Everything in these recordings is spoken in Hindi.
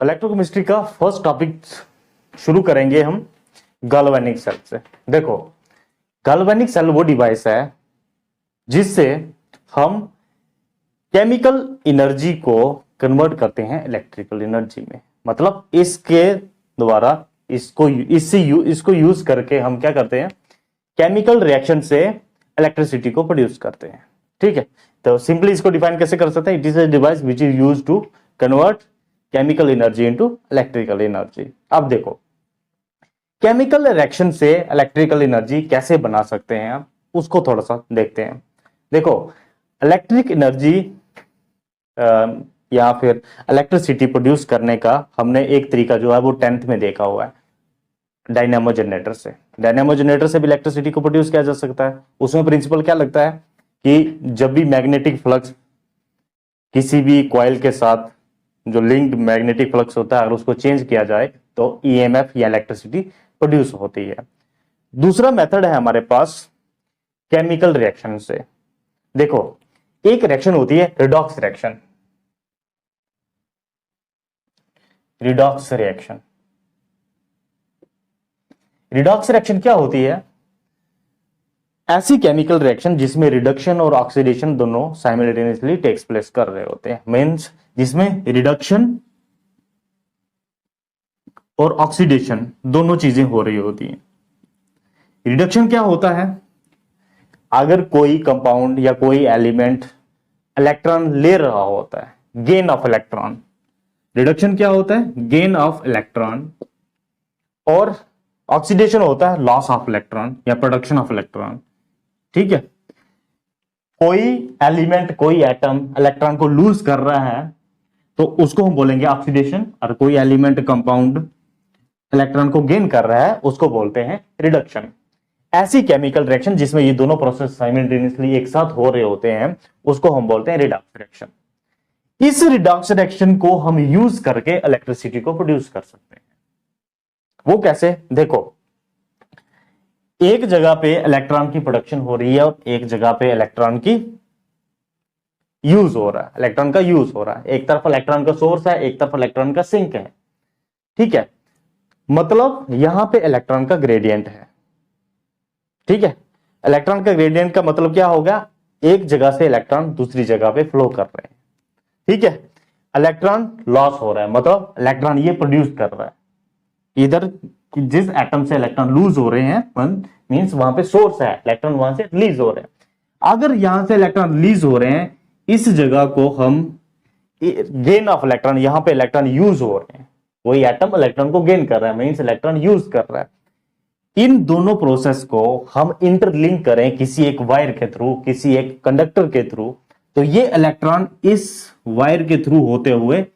इलेक्ट्रोकेमिस्ट्री का फर्स्ट टॉपिक शुरू करेंगे हम गैल्वेनिक सेल से। देखो, गैल्वेनिक सेल वो डिवाइस है जिससे हम केमिकल एनर्जी को कन्वर्ट करते हैं इलेक्ट्रिकल एनर्जी में। मतलब इसके द्वारा इसको यूज करके हम क्या करते हैं, केमिकल रिएक्शन से इलेक्ट्रिसिटी को प्रोड्यूस करते हैं। ठीक है, तो सिंपली इसको डिफाइन कैसे कर सकते हैं? It is a device which is used to convert chemical energy into electrical energy. अब देखो, केमिकल रिएक्शन से इलेक्ट्रिकल एनर्जी कैसे बना सकते हैं, आप उसको थोड़ा सा देखते हैं। देखो, इलेक्ट्रिक एनर्जी या फिर इलेक्ट्रिसिटी प्रोड्यूस करने का हमने एक तरीका जो है वो 10th में देखा हुआ है, डायनेमो जनरेटर से। डायनेमो जनरेटर से भी इलेक्ट्रिसिटी को प्रोड्यूस किया जा सकता है। उसमें प्रिंसिपल क्या लगता है कि जब भी मैग्नेटिक फ्लक्स किसी भी कॉइल के साथ जो लिंक्ड मैग्नेटिक फ्लक्स होता है, अगर उसको चेंज किया जाए तो ईएमएफ या इलेक्ट्रिसिटी प्रोड्यूस होती है। दूसरा मेथड है हमारे पास केमिकल रिएक्शन से। देखो, एक रिएक्शन होती है redox reaction. Redox reaction, redox reaction क्या होती है? ऐसी केमिकल रिएक्शन जिसमें रिडक्शन और ऑक्सीडेशन दोनों साइमल्टेनियसली टेक्स प्लेस कर रहे होते हैं। मींस जिसमें रिडक्शन और ऑक्सीडेशन दोनों चीजें हो रही होती हैं। रिडक्शन क्या होता है? अगर कोई कंपाउंड या कोई एलिमेंट इलेक्ट्रॉन ले रहा होता है, गेन ऑफ इलेक्ट्रॉन। रिडक्शन क्या होता है? Gain of electron. और ऑक्सीडेशन होता है लॉस ऑफ इलेक्ट्रॉन या प्रोडक्शन ऑफ इलेक्ट्रॉन। ठीक है, कोई एलिमेंट, कोई एटम इलेक्ट्रॉन को लूज कर रहा है तो उसको हम बोलेंगे ऑक्सीडेशन, और कोई एलिमेंट कंपाउंड इलेक्ट्रॉन को गेन कर रहा है उसको बोलते हैं रिडक्शन। ऐसी केमिकल रिएक्शन जिसमें ये दोनों प्रोसेस साइमल्टेनियसली एक साथ हो रहे होते हैं उसको हम बोलते हैं रिडॉक्स रिएक्शन। इस रिडॉक्स रिएक्शन को हम यूज करके इलेक्ट्रिसिटी को प्रोड्यूस कर सकते हैं। वो कैसे? देखो, एक जगह पे इलेक्ट्रॉन की प्रोडक्शन हो रही है और एक जगह पे इलेक्ट्रॉन की यूज हो रहा है, इलेक्ट्रॉन का यूज हो रहा है। एक तरफ इलेक्ट्रॉन का सोर्स है, एक तरफ इलेक्ट्रॉन का सिंक है। ठीक है, मतलब यहां पे इलेक्ट्रॉन का ग्रेडियंट है। ठीक है, इलेक्ट्रॉन का ग्रेडियंट का मतलब क्या होगा? एक जगह से इलेक्ट्रॉन दूसरी जगह पे फ्लो कर रहे हैं। ठीक है, इलेक्ट्रॉन लॉस हो रहा है, मतलब इलेक्ट्रॉन ये प्रोड्यूस कर रहा है। इधर जिस एटम से इलेक्ट्रॉन लूज हो रहे हैं मींस वहां पे सोर्स है, इलेक्ट्रॉन वहां से रिलीज हो रहे हैं। अगर यहां से इलेक्ट्रॉन रिलीज हो रहे हैं, इस जगह को हम गेन ऑफ इलेक्ट्रॉन, यहां पे इलेक्ट्रॉन यूज हो रहे हैं, वही एटम इलेक्ट्रॉन को गेन कर रहा है, मींस इलेक्ट्रॉन यूज कर रहा है। इन दोनों प्रोसेस को हम इंटरलिंक करें किसी एक वायर के थ्रू, किसी एक कंडक्टर के थ्रू, तो ये इलेक्ट्रॉन इस वायर के थ्रू होते हुए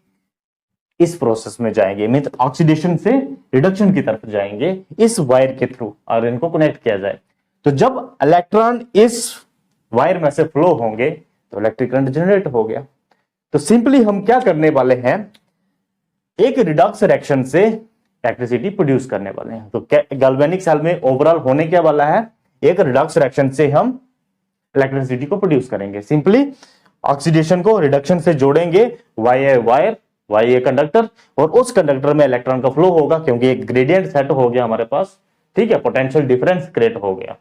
इस प्रोसेस में जाएंगे, मींस ऑक्सीडेशन से रिडक्शन की तरफ जाएंगे इस वायर के थ्रू, और इनको कनेक्ट किया जाए। तो जब इलेक्ट्रॉन इस वायर में से फ्लो होंगे तो इलेक्ट्रिक करंट जनरेट हो गया। तो सिंपली हम क्या करने वाले हैं, एक रिडॉक्स रिएक्शन से इलेक्ट्रिसिटी प्रोड्यूस करने वाले हैं। तो गैल्वेनिक सेल में ओवरऑल होने क्या वाला है, एक रिडॉक्स रिएक्शन से हम इलेक्ट्रिसिटी को प्रोड्यूस करेंगे। सिंपली ऑक्सीडेशन को रिडक्शन से जोड़ेंगे, वायर वाई ए कंडक्टर, और उस कंडक्टर में इलेक्ट्रॉन का फ्लो होगा क्योंकि एक ग्रेडियंट सेट हो गया हमारे पास। ठीक है, पोटेंशियल डिफरेंस क्रिएट हो गया।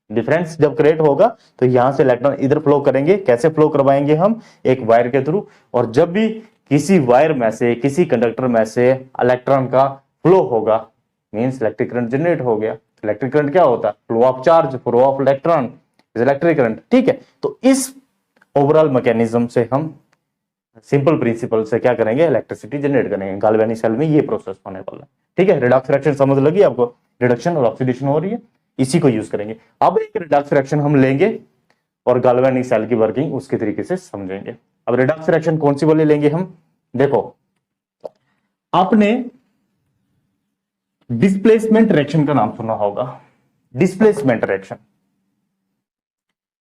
डिफरेंस जब क्रिएट होगा तो यहां से इलेक्ट्रॉन इधर फ्लो करेंगे। कैसे फ्लो करवाएंगे हम? एक वायर के थ्रू। और जब भी किसी वायर में से, किसी कंडक्टर में से इलेक्ट्रॉन का फ्लो होगा, मींस इलेक्ट्रिक करंट जनरेट हो गया। इलेक्ट्रिक करंट क्या होता है? Flow of charge, flow of electron is electric current. ठीक है, तो इस ओवरऑल मैकेनिज्म से हम सिंपल प्रिंसिपल से क्या करेंगे, इलेक्ट्रिसिटी जनरेट करेंगे। गैल्वेनिक सेल में ये प्रोसेस होने वाला है। ठीक है, रिडॉक्स रिएक्शन समझ लगी आपको? रिडक्शन और ऑक्सीडेशन हो रही है, इसी को यूज करेंगे। अब एक रिडॉक्स रिएक्शन हम लेंगे और गैल्वेनिक सेल की वर्किंग उसके तरीके से समझेंगे। अब रिडॉक्स रिएक्शन कौन सी वाली लेंगे हम? देखो, आपने डिस्प्लेसमेंट रिएक्शन का नाम सुना होगा। डिस्प्लेसमेंट रिएक्शन,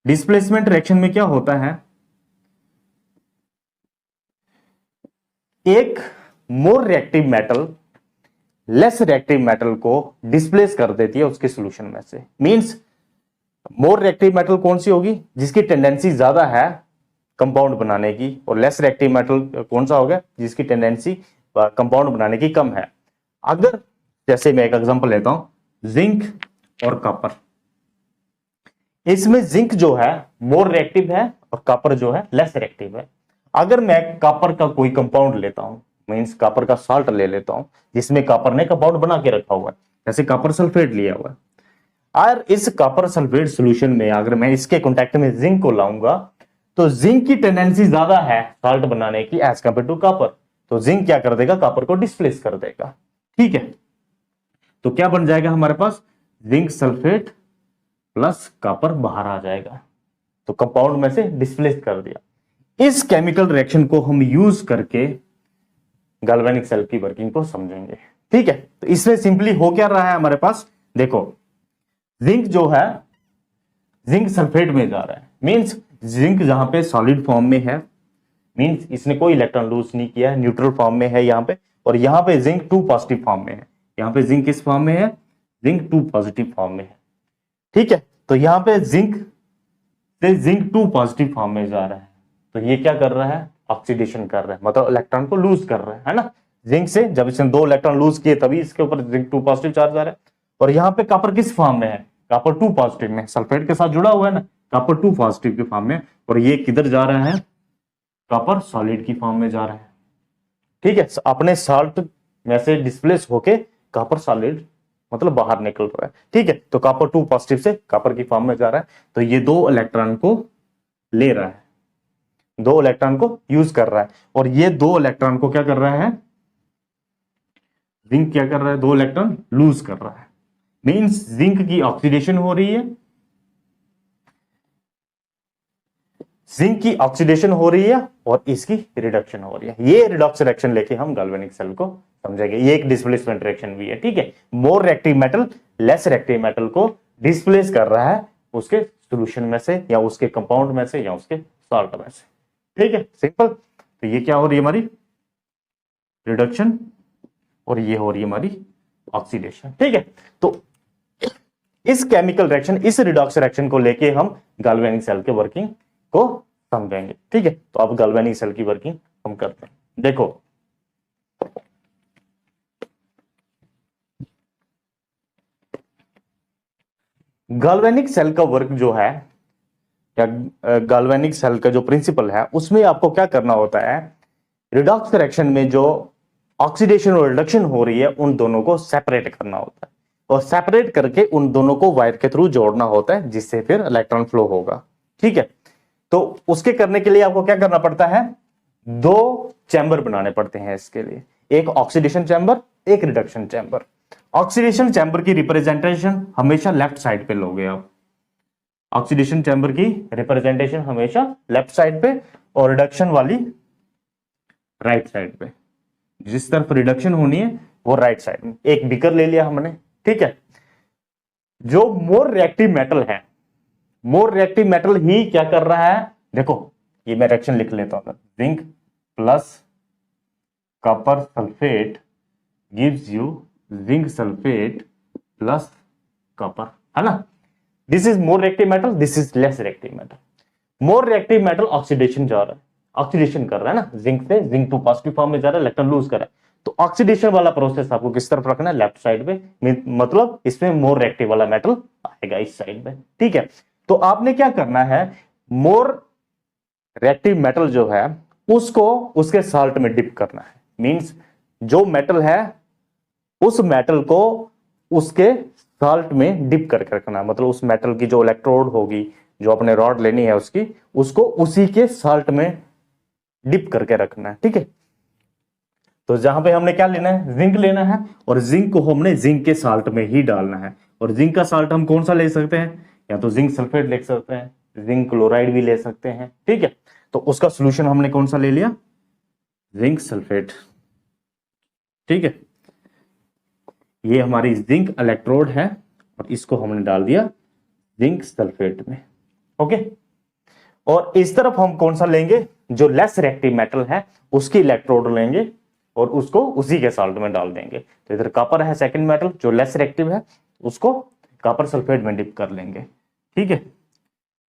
डिस्प्लेसमेंट रिएक्शन में क्या होता है, एक more reactive metal less reactive metal को डिस्प्लेस कर देती है उसके सॉल्यूशन में से। मींस मोर रिएक्टिव मेटल कौन सी होगी? जिसकी टेंडेंसी ज्यादा है कंपाउंड बनाने की, और लेस रिएक्टिव मेटल कौन सा होगा? जिसकी टेंडेंसी कंपाउंड बनाने की कम है। अगर जैसे मैं एक एग्जांपल लेता हूं, जिंक और कॉपर, इसमें जिंक जो है मोर रिएक्टिव है और कॉपर जो है लेस रिएक्टिव है। अगर मैं कॉपर का कोई कंपाउंड लेता हूं, मींस कॉपर का साल्ट ले लेता हूं जिसमें कॉपर ने कंपाउंड बना के रखा हुआ है, जैसे कॉपर सल्फेट लिया हुआ है, और इस कॉपर सल्फेट सॉल्यूशन में अगर मैं इसके कांटेक्ट में जिंक को लाऊंगा तो जिंक की टेंडेंसी ज्यादा है साल्ट बनाने की एज कंपेयर टू कॉपर, तो जिंक क्या कर देगा, कॉपर को डिस्प्लेस कर देगा। ठीक है, तो क्या बन जाएगा हमारे पास, जिंक सल्फेट प्लस कॉपर बाहर आ जाएगा, तो कंपाउंड में से डिस्प्लेस कर दिया। इस केमिकल रिएक्शन को हम यूज करके गैल्वेनिक सेल की वर्किंग को समझेंगे। ठीक है, तो इसमें सिंपली हो क्या रहा है हमारे पास, देखो जिंक जो है जिंक सल्फेट में जा रहा है, मींस जिंक जहां पे सॉलिड फॉर्म में है, मींस इसने कोई इलेक्ट्रॉन लूज नहीं किया है, न्यूट्रल फॉर्म में है यहां पे, और यहां पे जिंक 2 पॉजिटिव फॉर्म में है। यहां पे जिंक किस फॉर्म में है, जिंक 2 पॉजिटिव फॉर्म में है। ठीक है, तो यहां पे जिंक से जिंक 2 पॉजिटिव फॉर्म में जा रहा है, तो ये क्या कर रहा है, ऑक्सीडेशन कर रहा है, मतलब इलेक्ट्रॉन को लूज कर रहा है ना। जिंक से जब इसने 2 इलेक्ट्रॉन लूज किए तभी इसके ऊपर जिंक 2 पॉजिटिव चार्ज आ रहा है। और यहां पे कॉपर किस फॉर्म में है, कॉपर 2 पॉजिटिव में, सल्फेट के साथ जुड़ा हुआ है ना, कॉपर 2 पॉजिटिव के फॉर्म में, और ये किधर जा रहा है, कॉपर सॉलिड की फॉर्म में जा रहा है। ठीक है, अपने साल्ट में से डिस्प्लेस होके कॉपर सॉलिड मतलब बाहर निकल रहा है। ठीक है, तो कॉपर 2 पॉजिटिव से कॉपर की फॉर्म में जा रहा है, तो ये 2 इलेक्ट्रॉन को ले रहा है, 2 इलेक्ट्रॉन को यूज कर रहा है, और ये 2 इलेक्ट्रॉन को क्या कर रहा है, जिंक क्या कर रहा है, 2 इलेक्ट्रॉन लूज कर रहा है, मींस जिंक की ऑक्सीडेशन हो रही है, जिंक की ऑक्सीडेशन हो रही है और इसकी रिडक्शन हो रही है। ये रिडॉक्स रिएक्शन लेके हम गैल्वेनिक सेल को समझेंगे। ये एक डिस्प्लेसमेंट रिएक्शन भी है। ठीक है, more reactive metal less reactive metal को डिस्प्लेस कर रहा है उसके सॉल्यूशन में से या उसके कंपाउंड में से या उसके सॉल्ट में से। ठीक है, सिंपल। तो ये क्या हो रही है हमारी रिडक्शन और ये हो रही है हमारी ऑक्सीडेशन। ठीक है, तो इस केमिकल रिएक्शन, इस रिडॉक्स रिएक्शन को लेके हम गैल्वेनिक सेल के वर्किंग को समझेंगे। ठीक है, तो अब गैल्वेनिक सेल की वर्किंग हम करते हैं। देखो गैल्वेनिक सेल का वर्क जो है या गैल्वेनिक सेल का जो प्रिंसिपल है उसमें आपको क्या करना होता है, रिडॉक्स रिएक्शन में जो ऑक्सीडेशन और रिडक्शन हो रही है उन दोनों को सेपरेट करना होता है, और सेपरेट करके उन दोनों को वायर के थ्रू जोड़ना होता है जिससे फिर इलेक्ट्रॉन फ्लो होगा। ठीक है, तो उसके करने के लिए आपको क्या करना पड़ता है, 2 चैम्बर बनाने पड़ते हैं इसके लिए, एक ऑक्सीडेशन चैम्बर, एक रिडक्शन चैम्बर। ऑक्सीडेशन चैम्बर की रिप्रेजेंटेशन हमेशा लेफ्ट साइड पे लोगे आप, ऑक्सीडेशन चैम्बर की रिप्रेजेंटेशन हमेशा लेफ्ट साइड पे और रिडक्शन वाली राइट साइड पे। जिस तरफ रिडक्शन होनी है वो राइट साइड में। एक बीकर ले लिया हमने। ठीक है, जो मोर रिएक्टिव मेटल है, मोर रिएक्टिव मेटल ही क्या कर रहा है, देखो ये मैं रिएक्शन लिख लेता हूं, zinc plus copper sulphate gives you zinc sulphate plus copper, है ना। This is more reactive metal, this is less reactive metal. More reactive metal oxidation जा रहा है, ऑक्सीडेशन कर रहा है ना, जिंक से जिंक 2 पॉजिटिव फॉर्म में जा रहा है, इलेक्ट्रॉन लूज कर रहा है, तो ऑक्सीडेशन वाला प्रोसेस आपको किस तरफ रखना है, लेफ्ट साइड पे, मतलब इसमें मोर रिएक्टिव वाला मेटल आएगा इस साइड में। ठीक है, तो आपने क्या करना है, मोर रिएक्टिव मेटल जो है उसको उसके साल्ट में डिप करना है, मींस जो मेटल है उस मेटल को उसके साल्ट में डिप करके रखना है, मतलब उस मेटल की जो इलेक्ट्रोड होगी, जो अपने रॉड लेनी है उसकी, उसको उसी के साल्ट में डिप करके रखना है। ठीक है, तो जहां पे हमने क्या लेना है, जिंक लेना है, और जिंक को हमने जिंक के साल्ट में ही डालना है। और जिंक का साल्ट हम कौन सा ले सकते हैं, या तो जिंक सल्फेट ले सकते हैं, जिंक क्लोराइड भी ले सकते हैं। ठीक है, तो उसका सोल्यूशन हमने कौन सा ले लिया, जिंक सल्फेट। ठीक है, ये हमारी जिंक इलेक्ट्रोड है और इसको हमने डाल दिया जिंक सल्फेट में। ओके, और इस तरफ हम कौन सा लेंगे, जो लेस रिएक्टिव मेटल है उसकी इलेक्ट्रोड लेंगे और उसको उसी के साल्ट में डाल देंगे। तो इधर कॉपर है सेकंड मेटल जो लेस रिएक्टिव है, उसको कॉपर सल्फेट में डिप कर लेंगे। ठीक है,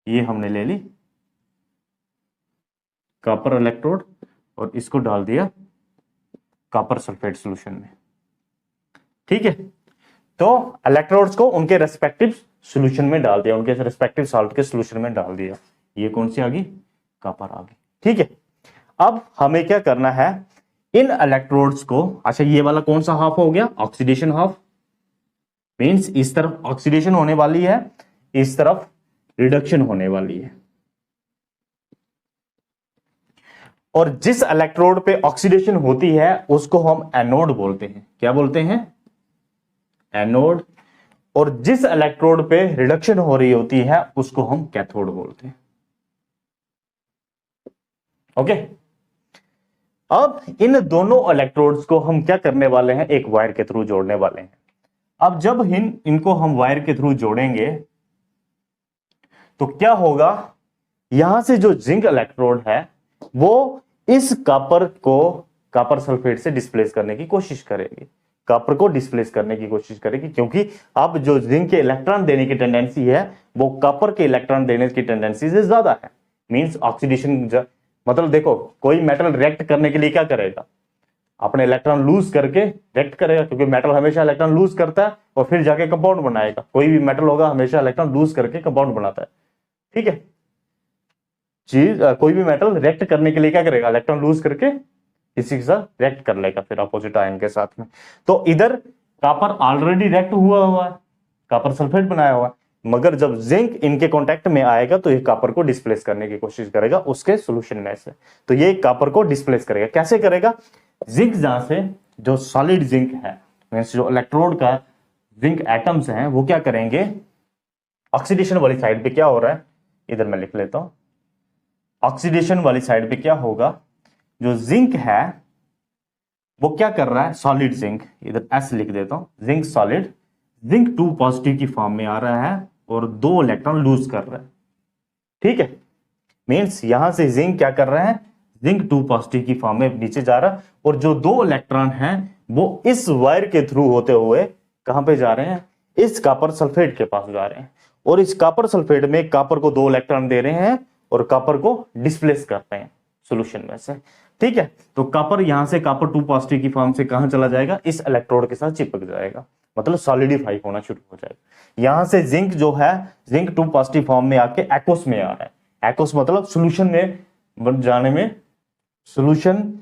ये हमने ले ली कॉपर इलेक्ट्रोड और इसको डाल दिया कॉपर सल्फेट सोल्यूशन में। ठीक है, तो इलेक्ट्रोड्स को उनके रेस्पेक्टिव सोल्यूशन में डाल दिया, उनके रेस्पेक्टिव सॉल्ट के सोल्यूशन में डाल दिया। ये कौन सी आ गई? कॉपर आ गई। ठीक है, अब हमें क्या करना है, इन इलेक्ट्रोड्स को, अच्छा ये वाला कौन सा हाफ हो गया? ऑक्सीडेशन हाफ, मींस इस तरफ ऑक्सीडेशन होने वाली है, इस तरफ रिडक्शन होने वाली है। और जिस इलेक्ट्रोड पे ऑक्सीडेशन होती है उसको हम एनोड बोलते हैं। क्या बोलते हैं? एनोड। और जिस इलेक्ट्रोड पे रिडक्शन हो रही होती है उसको हम कैथोड बोलते हैं। ओके, अब इन दोनों इलेक्ट्रोड्स को हम क्या करने वाले हैं? एक वायर के थ्रू जोड़ने वाले हैं। अब जब इनको हम वायर के थ्रू जोड़ेंगे तो क्या होगा, यहां से जो जिंक इलेक्ट्रोड है वो इस कॉपर को कॉपर सल्फेट से डिस्प्लेस करने की कोशिश करेगी, कॉपर को डिस्प्लेस करने की कोशिश करेगी, क्योंकि अब जो जिंक के इलेक्ट्रॉन देने की टेंडेंसी है वो कॉपर के इलेक्ट्रॉन देने की टेंडेंसी से ज्यादा है। मींस ऑक्सीडेशन, मतलब देखो कोई मेटल रिएक्ट करने के लिए क्या करेगा? अपने इलेक्ट्रॉन लूज करके रिएक्ट करेगा, क्योंकि मेटल हमेशा इलेक्ट्रॉन लूज करता है और फिर जाके कंपाउंड बनाएगा। कोई भी मेटल होगा हमेशा इलेक्ट्रॉन लूज करके कंपाउंड बनाता है। ठीक है, कोई भी मेटल रिएक्ट करने के लिए क्या करेगा? इलेक्ट्रॉन लूज करके इसी के साथ रिएक्ट कर लेगा फिर अपोजिट आयन के साथ में। तो इधर कॉपर ऑलरेडी रिएक्ट हुआ है, कॉपर सल्फेट बनाया हुआ है, मगर जब जिंक इनके कांटेक्ट में आएगा तो ये कॉपर को डिस्प्लेस करने की कोशिश करेगा उसके सॉल्यूशन में से। तो ये कॉपर को डिस्प्लेस करेगा। कैसे करेगा? जिंक जहां से जो सॉलिड जिंक है, मींस जो इलेक्ट्रोड का जिंक एटम्स हैं वो क्या करेंगे, ऑक्सीडेशन वाली साइड पे क्या हो रहा है, इधर मैं लिख लेता हूं। ऑक्सीडेशन वाली साइड पे क्या होगा, जो जिंक है वो क्या कर रहा है, सॉलिड जिंक, इधर एस लिख देता हूं, जिंक सॉलिड, जिंक 2 पॉजिटिव की फॉर्म में आ रहा है और 2 इलेक्ट्रॉन लूज कर रहा है। ठीक है, मींस यहां से जिंक क्या कर रहा है, जिंक 2 पॉजिटिव की फॉर्म में नीचे जा रहा है, और जो 2 इलेक्ट्रॉन हैं वो इस वायर के थ्रू होते हुए कहां पे जा रहे हैं, इस कॉपर सल्फेट के पास जा रहे हैं, और इस कॉपर सल्फेट में कॉपर को 2 इलेक्ट्रॉन दे रहे हैं और कॉपर को डिस्प्लेस करते हैं सॉल्यूशन में से। ठीक है, तो कॉपर यहां से कॉपर 2 पॉजिटिव की फॉर्म से कहां चला जाएगा, इस इलेक्ट्रोड के साथ चिपक जाएगा, मतलब सॉलिडिफाई होना शुरू हो जाएगा। यहां से जिंक जो है, जिंक 2 पॉजिटिव फॉर्म में आके एक्वस में आ रहा है। एक्वस मतलब सॉल्यूशन में जाने में, सॉल्यूशन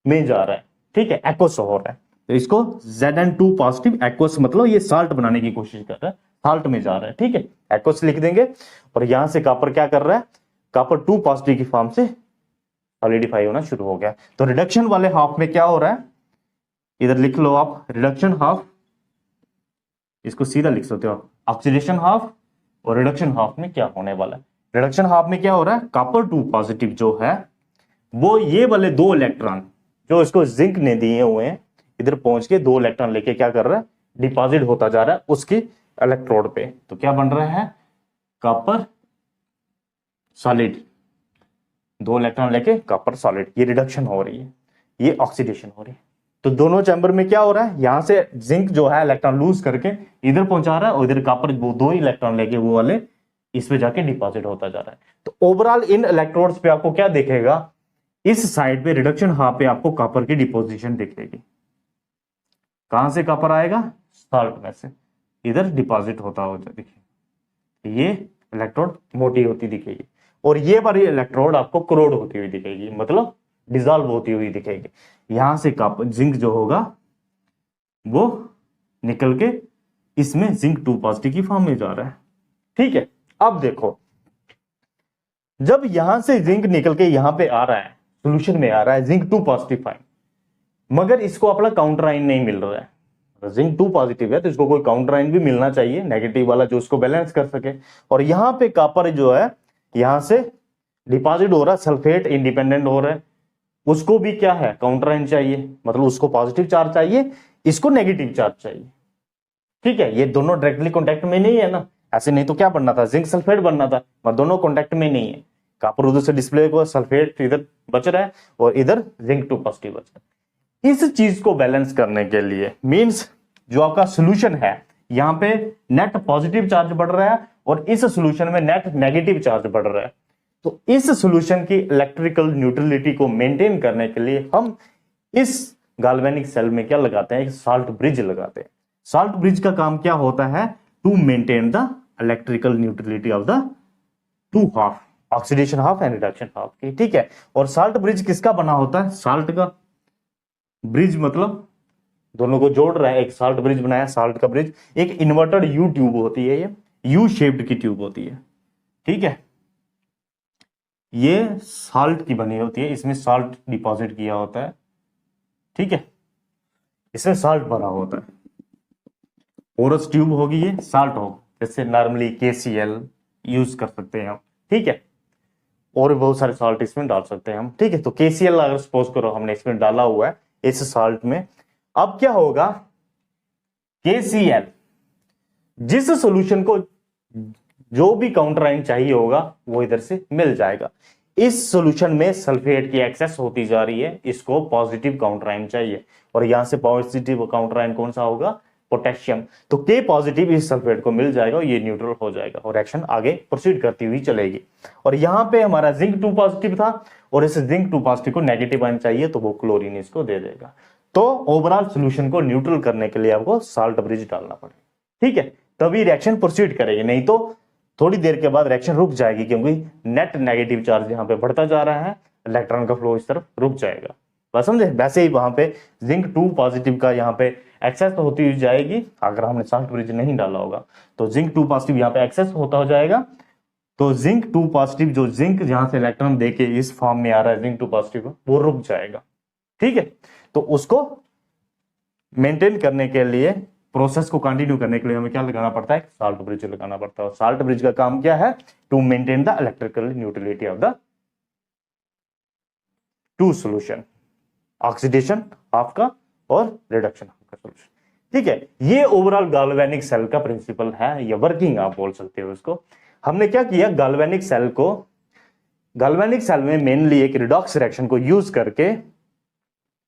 में जा रहा है। ठीक है, एक्वस हो रहा है, तो इसको Zn2 पॉजिटिव एक्वस, मतलब ये साल्ट बनाने की कोशिश कर रहा है, साल्ट में जा रहा है। ठीक है, एक्वस लिख देंगे। और यहां से कॉपर क्या कर रहा है, कॉपर 2 पॉजिटिव की फॉर्म से सॉलिडिफाई होना शुरू हो गया। तो रिडक्शन वाले हाफ में क्या हो रहा है, इधर लिख लो आप, रिडक्शन हाफ, इसको सीधा लिख सकते हो आप, ऑक्सीडेशन हाफ और रिडक्शन हाफ में क्या होने वाला है। रिडक्शन हाफ में क्या हो रहा है, कॉपर 2 पॉजिटिव जो है वो ये वाले 2 इलेक्ट्रॉन जो इसको जिंक ने दिए हुए हैं, इधर पहुंच के 2 इलेक्ट्रॉन लेके क्या कर रहा है, डिपॉजिट होता जा रहा है उसकी इलेक्ट्रोड पे। तो क्या बन रहा है, कॉपर सॉलिड, 2 इलेक्ट्रॉन लेके कॉपर सॉलिड, ये रिडक्शन हो रही है, ये ऑक्सीडेशन हो रही है। तो दोनों चैम्बर में क्या हो रहा है, यहां से जिंक जो है इलेक्ट्रॉन लूज करके इधर पहुंचा रहा है और इधर कॉपर वो 2 इलेक्ट्रॉन लेके वो वाले इस पे जाके डिपॉजिट होता जा रहा है। तो ओवरऑल इन इलेक्ट्रोड्स पे आपको क्या दिखेगा, इस साइड पे रिडक्शन हाफ पे आपको कॉपर की डिपोजिशन दिखेगी। कहां से कॉपर आएगा, सॉल्ट में से, इधर डिपॉजिट होता हो देखिए, ये इलेक्ट्रोड मोटी होती दिखेगी और ये वाली इलेक्ट्रोड आपको क्रोड होती हुई दिखेगी, मतलब डिसॉल्व होती हुई दिखेगी। यहां से कॉपर जिंक जो होगा वो निकल के इसमें जिंक 2 पॉजिटिव की फॉर्म में जा रहा है। ठीक है, अब देखो जब यहां से जिंक निकल के यहां पे आ रहा है, सॉल्यूशन में आ रहा है जिंक 2 पॉजिटिव फाइन, मगर इसको अपना काउंटर आयन नहीं मिल रहा है। जिंक 2 पॉजिटिव है तो इसको कोई काउंटर आयन भी मिलना चाहिए नेगेटिव वाला, जो उसको बैलेंस कर सके। और यहां पे कॉपर जो है यहां से डिपॉजिट हो रहा है, सल्फेट इंडिपेंडेंट हो रहा है, उसको भी क्या है, काउंटर आयन चाहिए, मतलब उसको पॉजिटिव चार्ज चाहिए, इसको नेगेटिव चार्ज चाहिए। ठीक है, ये दोनों डायरेक्टली कॉन्टेक्ट में नहीं है ना, ऐसे नहीं तो क्या बनना था, जिंक सल्फेट बनना था, मगर दोनों कॉन्टेक्ट में नहीं है। कॉपर उधर से डिस्प्ले को, सल्फेट इधर बच रहा है और इधर जिंक 2 पॉजिटिव बच रहा है। इस चीज को बैलेंस करने के लिए, मींस जो आपका सॉल्यूशन है यहां पे नेट पॉजिटिव चार्ज बढ़ रहा है और इस सॉल्यूशन में नेट नेगेटिव चार्ज बढ़ रहा है। तो इस सॉल्यूशन की इलेक्ट्रिकल न्यूट्रलिटी को मेंटेन करने के लिए हम इस गाल्वेनिक सेल में क्या लगाते हैं, एक साल्ट ब्रिज लगाते हैं। साल्ट ब्रिज का काम क्या होता है, to maintain the electrical neutrality of the two half, oxidation half and reduction half की, ठीक है। और साल्ट ब्रिज किसका बना होता है, साल्ट का। ब्रिज मतलब दोनों को जोड़ रहा है, एक साल्ट ब्रिज बनाया, साल्ट का ब्रिज। एक इन्वर्टेड यू ट्यूब होती है, ये यू शेप्ड की ट्यूब होती है, ठीक है। ये साल्ट की बनी होती है, इसमें साल्ट डिपॉजिट किया होता है, ठीक है, इसमें साल्ट भरा होता है। पोरस ट्यूब होगी, ये साल्ट हो, जैसे नॉर्मली KCl यूज कर सकते हैं हम, ठीक है। और बहुत सारे साल्ट इसमें डाल सकते हैं हम, ठीक है। तो KCl अगर सपोज करो हमने इसमें डाला हुआ है इस साल्ट में, अब क्या होगा, KCl जिस सॉल्यूशन को जो भी काउंटर आयन चाहिए होगा वो इधर से मिल जाएगा। इस सॉल्यूशन में सल्फेट की एक्सेस होती जा रही है, इसको पॉजिटिव काउंटर आयन चाहिए, और यहां से पॉजिटिव काउंटर आयन कौन सा होगा, पोटेशियम। तो K पॉजिटिव इस सल्फेट को मिल जाएगा, ये न्यूट्रल हो जाएगा और रिएक्शन आगे प्रोसीड करती हुई चलेगी। और यहां पे हमारा जिंक 2 पॉजिटिव था, और इस जिंक 2 पॉजिटिव को नेगेटिव आयन चाहिए, तो वो क्लोरीन इसको दे देगा। तो ओवरऑल सॉल्यूशन को न्यूट्रल करने के लिए आपको साल्ट ब्रिज डालना पड़ेगा, ठीक है, तभी रिएक्शन प्रोसीड करेगी, नहीं तो थोड़ी देर के बाद रिएक्शन रुक जाएगी, क्योंकि नेट नेगेटिव चार्ज यहां पे बढ़ता जा रहा है, इलेक्ट्रॉन का फ्लो इस तरफ रुक जाएगा, बस समझे। वैसे ही वहां पे जिंक 2 पॉजिटिव का यहाँ पे एक्सेस होती हुई जाएगी, अगर हमने साल्ट ब्रिज नहीं डाला होगा तो जिंक 2 पॉजिटिव यहाँ पे एक्सेस होता हो जाएगा। तो जिंक 2 पॉजिटिव, जो जिंक जहां से इलेक्ट्रॉन देके इस फॉर्म में आ रहा है जिंक 2 पॉजिटिव, वो रुक जाएगा, ठीक है। तो उसको मेंटेन करने के लिए, प्रोसेस को कंटिन्यू करने के लिए हमें क्या लगाना पड़ता है, साल्ट ब्रिज लगाना पड़ता है। साल्ट ब्रिज का काम क्या है, to maintain the electrical neutrality of the two solution, oxidation half का और रिडक्शन हाफ का सॉल्यूशन, ठीक है। ये ओवरऑल गाल्वेनिक सेल का प्रिंसिपल है, या वर्किंग आप बोल सकते हो इसको। हमने क्या किया, गाल्वेनिक सेल में मेनली एक रिडॉक्स रिएक्शन को यूज करके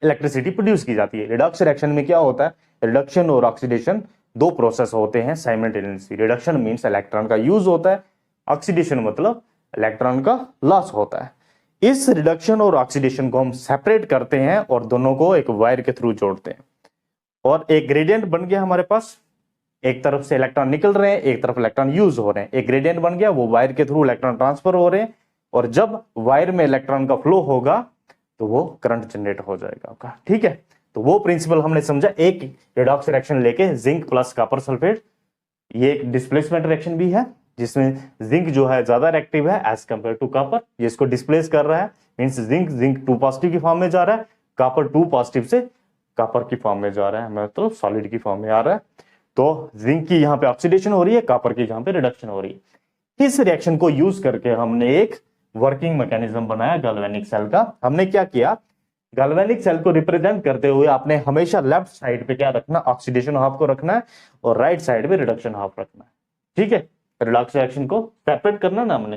इलेक्ट्रिसिटी प्रोड्यूस की जाती है। रिडॉक्स रिएक्शन में क्या होता है, रिडक्शन और ऑक्सीडेशन दो प्रोसेस होते हैं साइमल्टेनियसली। रिडक्शन मींस इलेक्ट्रॉन का यूज होता है, ऑक्सीडेशन मतलब इलेक्ट्रॉन का लॉस होता है। इस रिडक्शन और ऑक्सीडेशन को हम सेपरेट करते हैं और दोनों को एक वायर के थ्रू जोड़ते हैं, और एक ग्रेडियंट बन गया हमारे पास। एक तरफ से इलेक्ट्रॉन निकल रहे हैं, एक तरफ इलेक्ट्रॉन यूज हो रहे हैं, एक ग्रेडियंट बन गया, वो वायर के थ्रू इलेक्ट्रॉन ट्रांसफर हो रहे हैं, और जब वायर में इलेक्ट्रॉन का फ्लो होगा तो वो करंट जनरेट हो जाएगा आपका, ठीक है। तो वो प्रिंसिपल हमने समझा। एक रिडॉक्स रिएक्शन लेके जिंक प्लस कॉपर सल्फेट, ये एक डिस्प्लेसमेंट रिएक्शन भी है, जिसमें जिंक जो है ज्यादा रिएक्टिव है एज कंपेयर टू कॉपर, ये इसको डिस्प्लेस कर रहा है, मींस जिंक 2 पॉजिटिव की फॉर्म में जा रहा है, कॉपर 2 पॉजिटिव से कॉपर की फॉर्म में जा रहा है, मतलब सॉलिड की फॉर्म में आ रहा है। तो जिंक की यहाँ पे ऑक्सीडेशन हो रही है, कॉपर की यहाँ पे रिडक्शन हो रही है। इस रिएक्शन को यूज करके हमने एक वर्किंग मैकेनिज्म बनाया गैल्वेनिक सेल का। हमने क्या किया, गैल्वेनिक सेल को रिप्रेजेंट करते हुए आपने हमेशा लेफ्ट साइड पे क्या रखना, ऑक्सीडेशन हाफ को रखना है, और राइट साइड पे रिडक्शन हाफ रखना है, ठीक है। रिडक्स रिएक्शन को सेपरेट करना ना हमने,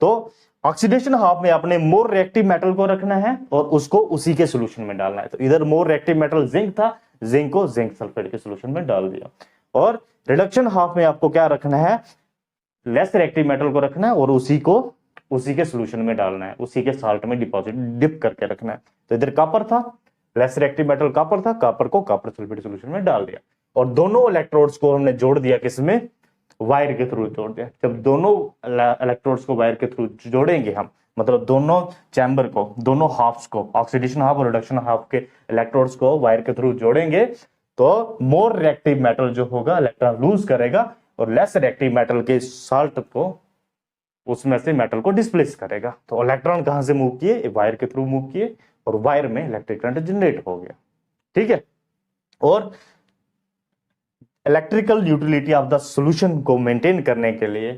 तो ऑक्सीडेशन हाफ में आपने मोर रिएक्टिव मेटल को रखना है और उसको उसी के सॉल्यूशन में डालना है। तो इधर मोर रिएक्टिव मेटल जिंक था, जिंक को जिंक सल्फेट के सॉल्यूशन में डाल दिया। और रिडक्शन हाफ में आपको क्या रखना है, लेस रिएक्टिव मेटल को रखना है और उसी के सॉल्यूशन में डालना है, उसी के साल्ट में डिपॉजिट डिप करके रखना है। तो इधर कॉपर था, लेस रिएक्टिव मेटल कॉपर था, कॉपर को कॉपर सल्फेट सॉल्यूशन में डाल दिया, और दोनों इलेक्ट्रोड्स को हमने जोड़ दिया, किसमें, वायर के थ्रू जोड़ दिया। जब दोनों इलेक्ट्रोड्स को वायर के थ्रू जोड़ेंगे हम, मतलब दोनों चैम्बर को, दोनों हाफ्स को, ऑक्सीडेशन हाफ और रिडक्शन हाफ के इलेक्ट्रोड्स को वायर के थ्रू जोड़ेंगे, तो मोर रिएक्टिव मेटल जो होगा इलेक्ट्रॉन लूज करेगा, और लेस रिएक्टिव मेटल के साल्ट को, उसमें से मेटल को डिस्प्लेस करेगा। तो इलेक्ट्रॉन कहां से मूव किए, वायर के थ्रू मूव किए, और वायर में इलेक्ट्रिक करंट जनरेट हो गया, ठीक है। और electrical utility of the solution को मेंटेन करने के लिए,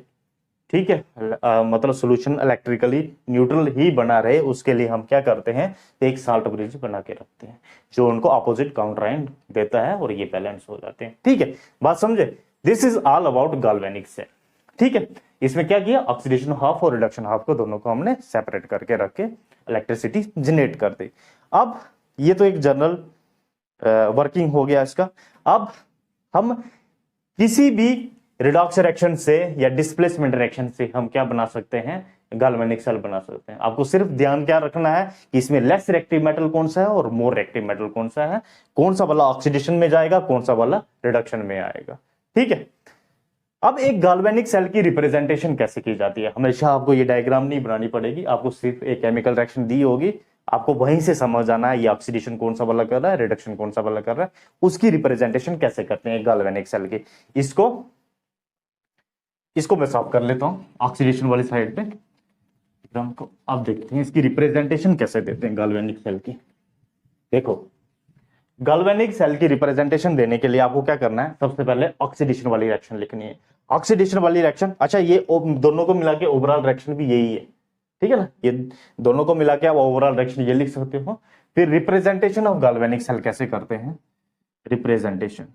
ठीक है, मतलब सॉल्यूशन इलेक्ट्रिकली न्यूट्रल ही बना रहे, उसके लिए हम क्या करते हैं, एक साल्ट ब्रिज बना के रखते हैं जो उनको अपोजिट काउंटर आयन देता है, और ये बैलेंस हो जाते हैं, ठीक है। बात समझे, this is all about galvanic cell, ठीक है। इसमें क्या किया, ऑक्सीडेशन हाफ और रिडक्शन हाफ को दोनों को हमने सेपरेट करके रख के इलेक्ट्रिसिटी जनरेट कर दी। अब ये तो एक जनरल वर्किंग हो गया इसका। अब हम किसी भी रिडॉक्स रिएक्शन से या डिस्प्लेसमेंट रिएक्शन से हम क्या बना सकते हैं, गैल्वेनिक सेल बना सकते हैं। आपको सिर्फ ध्यान क्या रखना है कि इसमें लेस रिएक्टिव मेटल कौन सा है और मोर रिएक्टिव मेटल कौन सा है, कौन सा वाला ऑक्सीडेशन में जाएगा, कौन सा वाला रिडक्शन में आएगा। ठीक है, अब एक गैल्वेनिक सेल की रिप्रेजेंटेशन कैसे की जाती है, हमेशा आपको ये डायग्राम नहीं बनानी पड़ेगी, आपको सिर्फ एक केमिकल रिएक्शन दी होगी, आपको वहीं से समझ आना है ये ऑक्सीडेशन कौन सा वाला कर रहा है, रिडक्शन कौन सा वाला कर रहा है, उसकी रिप्रेजेंटेशन कैसे करते हैं गैल्वेनिक सेल की। इसको मैं साफ कर लेता हूं ऑक्सीडेशन वाली साइड पे डायग्राम को। अब देखते हैं इसकी रिप्रेजेंटेशन कैसे देते हैं गैल्वेनिक सेल की। देखो, गैल्वेनिक सेल की रिप्रेजेंटेशन देने के लिए आपको क्या करना है, सबसे पहले ऑक्सीडेशन वाली रिएक्शन लिखनी है। ऑक्सीडेशन वाली रिएक्शन, अच्छा ये दोनों को मिला के ओवरऑल रिएक्शन भी यही है, ठीक है ना, ये दोनों को मिला के आप ओवरऑल रिएक्शन ये लिख सकते हो। फिर रिप्रेजेंटेशन ऑफ गैल्वेनिक सेल कैसे करते हैं, रिप्रेजेंटेशन,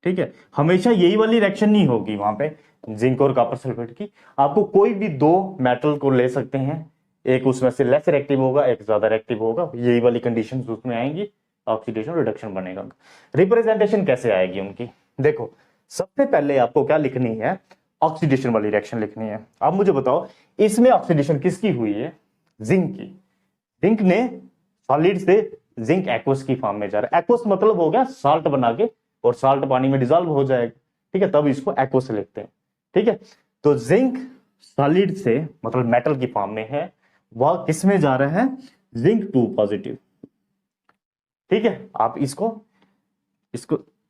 ठीक है, हमेशा यही वाली रिएक्शन नहीं होगी वहां पे जिंक और कॉपर सल्फेट की, आपको कोई भी दो मेटल को ले सकते हैं, एक उसमें से लेस रिएक्टिव होगा, एक ज्यादा रिएक्टिव होगा, यही वाली कंडीशंस उसमें आएंगी, ऑक्सीडेशन रिडक्शन बनेगा। रिप्रेजेंटेशन कैसे आएगी उनकी, देखो सबसे पहले आपको क्या लिखनी है, ऑक्सीडेशन वाली रिएक्शन लिखनी है। अब मुझे बताओ इसमें ऑक्सीडेशन किसकी हुई है, जिंक की। जिंक ने सॉलिड से जिंक एक्वस की फॉर्म में जा रहा है, एक्वस मतलब हो गया साल्ट बना के, और साल्ट पानी में डिजॉल्व हो जाएगा, ठीक है, तब इसको एक्वस लिखते हैं, ठीक है। तो जिंक सॉलिड से मतलब मेटल की फॉर्म में है, वह किस में जा रहा है, जिंक 2 पॉजिटिव, ठीक है। आप इसको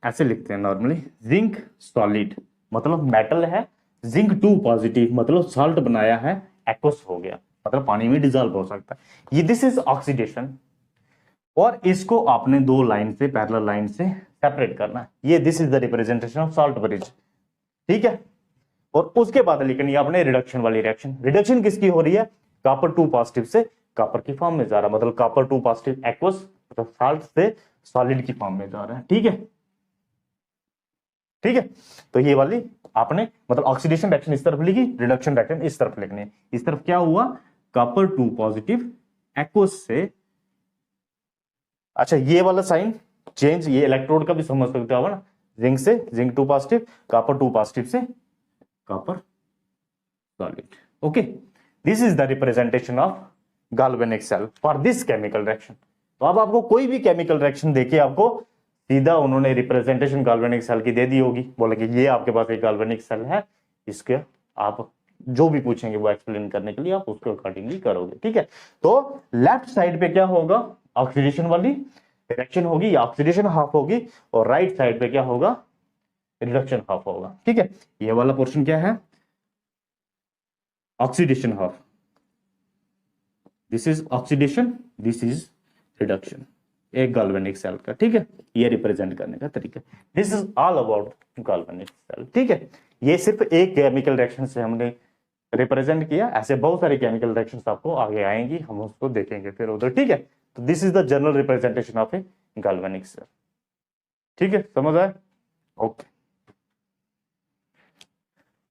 ऐसे लिखते हैं नॉर्मली, जिंक सॉलिड मतलब मेटल है, जिंक 2 पॉजिटिव मतलब साल्ट बनाया है, एक्वस हो गया मतलब पानी में डिजॉल्व हो सकता है, ये दिस इज ऑक्सीडेशन। और इसको आपने दो लाइन से, पैरेलल लाइन से सेपरेट करना है, ये this is the representation of salt bridge, ठीक है। और उसके बाद लिखनी है आपने रिडक्शन वाली रिएक्शन। रिडक्शन किसकी हो रही है, कॉपर 2 पॉजिटिव से कॉपर की फॉर्म में जा रहा है, मतलब कॉपर 2 पॉजिटिव एक्वस मतलब साल्ट से सॉलिड की फॉर्म में जा रहा है, ठीक है, ठीक है। तो ये वाली आपने मतलब ऑक्सीडेशन रिएक्शन इस तरफ लिखी, रिडक्शन रिएक्शन इस तरफ लिखनी है। इस तरफ क्या हुआ, कॉपर 2 पॉजिटिव एक्वस से, अच्छा ये वाला साइन चेंज, ये इलेक्ट्रोड का भी समझ सकते हो ना, जिंक से जिंक 2 पॉजिटिव, कॉपर 2 पॉजिटिव से copper solid, okay. This is the representation of galvanic cell for this chemical reaction. तो अब आपको कोई भी केमिकल रिएक्शन देके आपको सीधा उन्होंने रिप्रेजेंटेशन गैल्वेनिक सेल की दे दी होगी, बोले कि ये आपके पास एक गैल्वेनिक सेल है, इसके आप जो भी पूछेंगे वो एक्सप्लेन करने के लिए आप उसको अकॉर्डिंगली करोगे, ठीक है। तो लेफ्ट साइड पे क्या होगा, ऑक्सीडेशन वाली रिएक्शन होगी या ऑक्सीडेशन हाफ होगी, और राइट साइड पे क्या होगा, रिडक्शन हाफ होगा, ठीक है। ये वाला पोर्शन क्या है, oxidation half, this is oxidation, this is reduction एक गैल्वेनिक सेल का, ठीक है। ये रिप्रेजेंट करने का तरीका, this is all about galvanic cell, ठीक है। ये सिर्फ एक केमिकल रिएक्शन से हमने रिप्रेजेंट किया, ऐसे बहुत सारे केमिकल रिएक्शंस आपको आगे आएंगी, हम उसको देखेंगे फिर उधर, ठीक है। तो this is the general representation of a galvanic cell, ठीक है, समझ आए, ओके।